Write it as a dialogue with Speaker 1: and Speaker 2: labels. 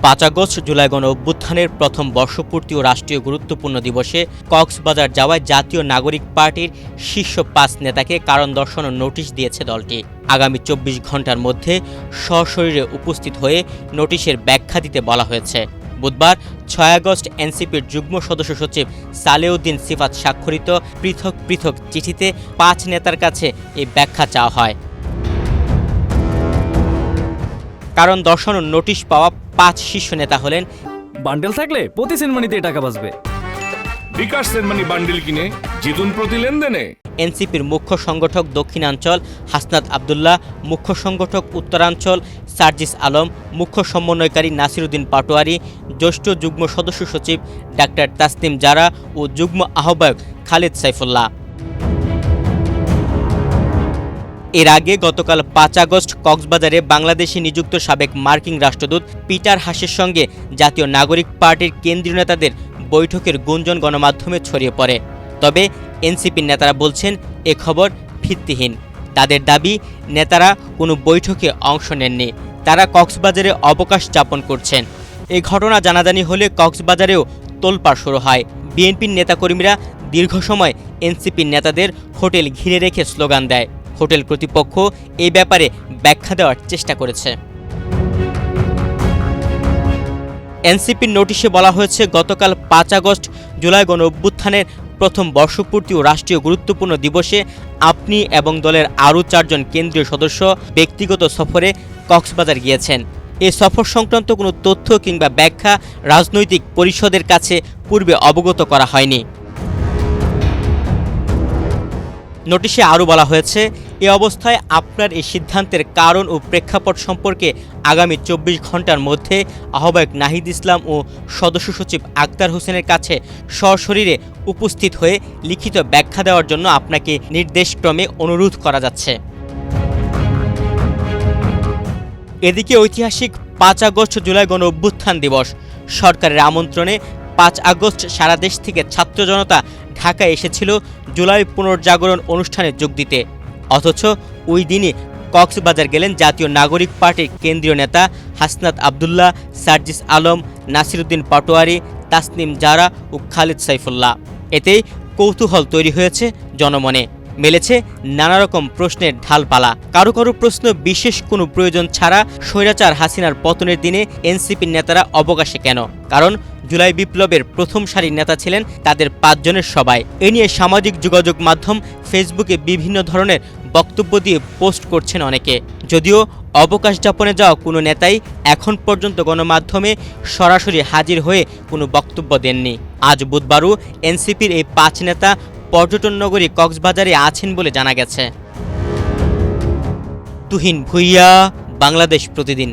Speaker 1: 5 August July গণ অভ্যুত্থানের প্রথম বর্ষপূর্তি ও রাষ্ট্রীয় গুরুত্বপূর্ণ দিবসে কক্সবাজার যাওয়ায় জাতীয় নাগরিক পার্টির শীর্ষ 5 নেতাকে কারণ দর্শানোর নোটিশ দিয়েছে দলটি। আগামী 24 ঘন্টার মধ্যে সশরীরে উপস্থিত হয়ে নোটিশের ব্যাখ্যা দিতে বলা হয়েছে। বুধবার 6 আগস্ট এনসিপির যুগ্ম সদস্য সচিব সালেউদ্দিন সিফাত স্বাক্ষরিত পৃথক পৃথক চিঠিতে 5 নেতার কাছে এই ব্যাখ্যা চাওয়া হয়। কারণ দর্শানোর নোটিশ পাওয়া 5 শীর্ষ নেতা হলেন
Speaker 2: বান্ডেল থাকলে প্রতি সেনমানিতে টাকা বাঁচবে।
Speaker 3: বিকাশ সেনমানি বান্ডেল কিনে জিতুন প্রতি লেনদেনে।
Speaker 1: এনসিপির মুখ্য সংগঠক দক্ষিণাঞ্চল হাসনাত আবদুল্লাহ, মুখ্য সংগঠক উত্তরাঞ্চল সার্জিস আলম, মুখ্য সমন্বয়কারী নাসিরুদ্দিন পাটোয়ারি, জ্যেষ্ঠ যুগ্ম সদস্য সচিব ডাক্তার তাসনিম জারা ও যুগ্ম আহ্বায়ক খালিদ সাইফুল্লাহ। এর আগে গতকাল 5 আগস্ট কক্সবাজারে বাংলাদেশে নিযুক্ত সাবেক মার্কিন রাষ্ট্রদূত পিটার হাসের সঙ্গে জাতীয় নাগরিক পার্টির কেন্দ্রীয় নেতাদের বৈঠকের গুঞ্জন গণমাধ্যমে ছড়িয়ে পড়ে। তবে এনসিপির নেতারা বলছেন এ খবর ভিত্তিহীন। তাদের দাবি, নেতারা কোনো বৈঠকে অংশ নেননি, তারা কক্সবাজারে অবকাশ যাপন করছেন। এই ঘটনা জানাজানি হলে কক্সবাজারেও তোলপাড় শুরু হয়। বিএনপির নেতাকর্মীরা দীর্ঘ সময় এনসিপির নেতাদের হোটেল ঘিরে রেখে স্লোগান দেয়। হোটেল কর্তৃপক্ষ এই ব্যাপারে ব্যাখ্যা দেওয়ার চেষ্টা করেছে। এনসিপির নোটিশে বলা হয়েছে, গতকাল 5 আগস্ট জুলাই গণ অভ্যুত্থানের প্রথম বর্ষপূর্তি ও রাষ্ট্রীয় গুরুত্বপূর্ণ দিবসে আপনি এবং দলের আরও 4 জন কেন্দ্রীয় সদস্য ব্যক্তিগত সফরে কক্সবাজার গিয়েছেন। এই সফর সংক্রান্ত কোনো তথ্য কিংবা ব্যাখ্যা রাজনৈতিক পরিষদের কাছে পূর্বে অবগত করা হয়নি। নোটিশে আরও বলা হয়েছে, এ অবস্থায় আপনার এই সিদ্ধান্তের কারণ ও প্রেক্ষাপট সম্পর্কে আগামী 24 ঘন্টার মধ্যে আহ্বায়ক নাহিদ ইসলাম ও সদস্য সচিব আক্তার হোসেনের কাছে সশরীরে উপস্থিত হয়ে লিখিত ব্যাখ্যা দেওয়ার জন্য আপনাকে নির্দেশক্রমে অনুরোধ করা যাচ্ছে। এদিকে ঐতিহাসিক 5 আগস্ট জুলাই গণ অভ্যুত্থান দিবস। সরকারের আমন্ত্রণে 5 আগস্ট সারা দেশ থেকে ছাত্র জনতা ঢাকায় এসেছিল জুলাই পুনর্জাগরণ অনুষ্ঠানে যোগ দিতে। অথচ ওই দিনই কক্সবাজার গেলেন জাতীয় নাগরিক পার্টির কেন্দ্রীয় নেতা হাসনাত আবদুল্লাহ, সার্জিস আলম, নাসিরুদ্দিন পাটোয়ারি, তাসনিম জারা ও খালিদ সাইফুল্লাহ। এতেই কৌতূহল তৈরি হয়েছে জনমনে, মেলেছে নানা রকম প্রশ্নের ঢালপালা। কারো কারো প্রশ্ন, বিশেষ কোনো প্রয়োজন ছাড়া স্বৈরাচার হাসিনার পতনের দিনে এনসিপির নেতারা অবকাশে কেন? কারণ জুলাই বিপ্লবের প্রথম সারির নেতা ছিলেন তাদের 5 জনের সবাই। এ নিয়ে সামাজিক যোগাযোগ মাধ্যম ফেসবুকে বিভিন্ন ধরনের বক্তব্য দিয়ে পোস্ট করছেন অনেকে। যদিও অবকাশ যাপনে যাওয়া কোনো নেতাই এখন পর্যন্ত গণমাধ্যমে সরাসরি হাজির হয়ে কোনো বক্তব্য দেননি। আজ বুধবারও এনসিপির এই 5 নেতা পর্যটন নগরী কক্সবাজারে আছেন বলে জানা গেছে। তুহিন ভুইয়া, বাংলাদেশ প্রতিদিন।